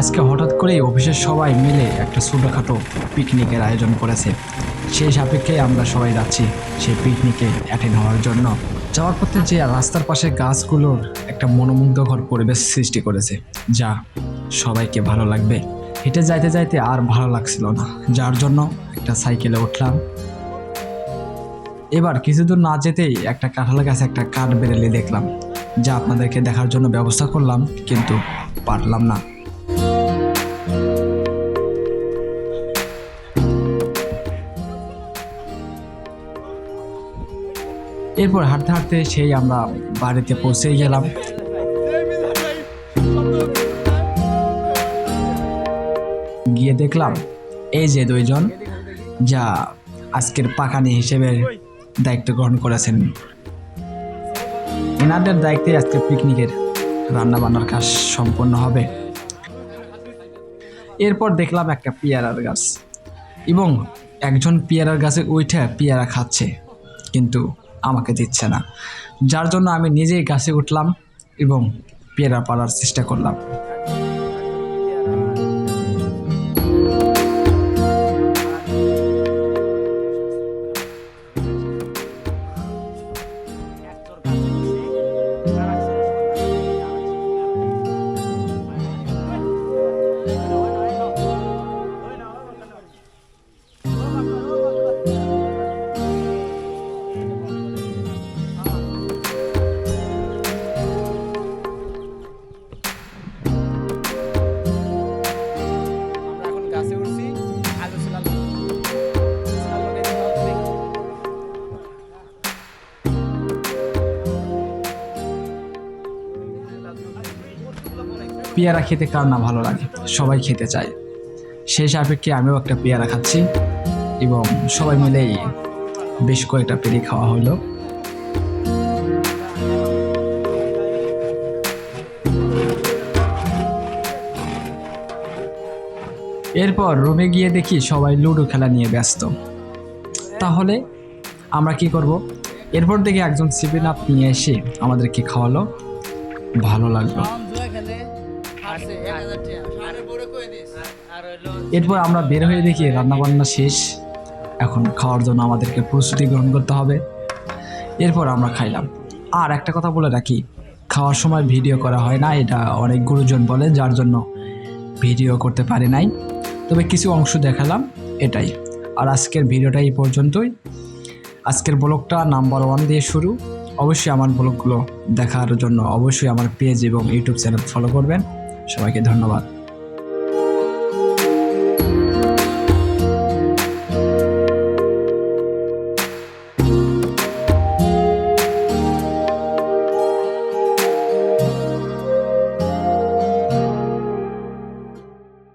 আজকে হঠাৎ করেই অফিসের সবাই মিলে একটা ছোটোখাটো পিকনিকের আয়োজন করেছে। সেই সাপেক্ষে আমরা সবাই যাচ্ছি সেই পিকনিকে অ্যাটেন্ড হওয়ার জন্য। যাওয়ার পথে যে রাস্তার পাশে গাছগুলোর একটা মনোমুগ্ধকর পরিবেশ সৃষ্টি করেছে, যা সবাইকে ভালো লাগবে। হেঁটে যাইতে যাইতে আর ভালো লাগছিল না, যার জন্য একটা সাইকেলে উঠলাম। এবার কিছু দূর না যেতেই একটা কাঁঠাল গাছে একটা কাঠ বেরেলি দেখলাম, যা আপনাদেরকে দেখার জন্য ব্যবস্থা করলাম, কিন্তু পারলাম না। এরপর হাঁটতে হাঁটতে সেই আমরা বাড়িতে পৌঁছে গেলাম। গিয়ে দেখলাম এই যে দুইজন যা আজকের পাকানি হিসেবে দায়িত্ব গ্রহণ করেছেন, এনাদের দায়িত্বে আজকে পিকনিকের রান্না বান্নার কাজ সম্পন্ন হবে। এরপর দেখলাম একটা পেয়ারার গাছ, এবং একজন পেয়ারার গাছে উঠে পেয়ারা খাচ্ছে, কিন্তু আমাকে দিচ্ছে না, যার জন্য আমি নিজেই গাছে উঠলাম এবং পেয়ারা পাড়ার চেষ্টা করলাম। পেয়ারা খেতে কার না ভালো লাগে, সবাই খেতে চায়। সেই সাপেক্ষে আমিও একটা পেয়ারা খাচ্ছি এবং সবাই মিলেই বেশ কয়েকটা পেরে খাওয়া হলো। এরপর রুমে গিয়ে দেখি সবাই লুডো খেলা নিয়ে ব্যস্ত। তাহলে আমরা কি করব? এরপর দেখি একজন 7 আপ নিয়ে এসে আমাদেরকে খাওয়ালো, ভালো লাগলো। এরপর আমরা বের হয়ে দেখি রান্নাবান্না শেষ, এখন খাওয়ার জন্য আমাদেরকে প্রস্তুতি গ্রহণ করতে হবে। এরপর আমরা খাইলাম। আর একটা কথা বলে রাখি, খাওয়ার সময় ভিডিও করা হয় না, এটা অনেক গুরুজন বলে, যার জন্য ভিডিও করতে পারি নাই, তবে কিছু অংশ দেখালাম, এটাই। আর আজকের ভিডিওটা এই পর্যন্তই। আজকের ব্লগটা নাম্বার 1 দিয়ে শুরু। অবশ্যই আমার ব্লগগুলো দেখার জন্য অবশ্যই আমার পেজ এবং ইউটিউব চ্যানেল ফলো করবেন। সবাইকে ধন্যবাদ।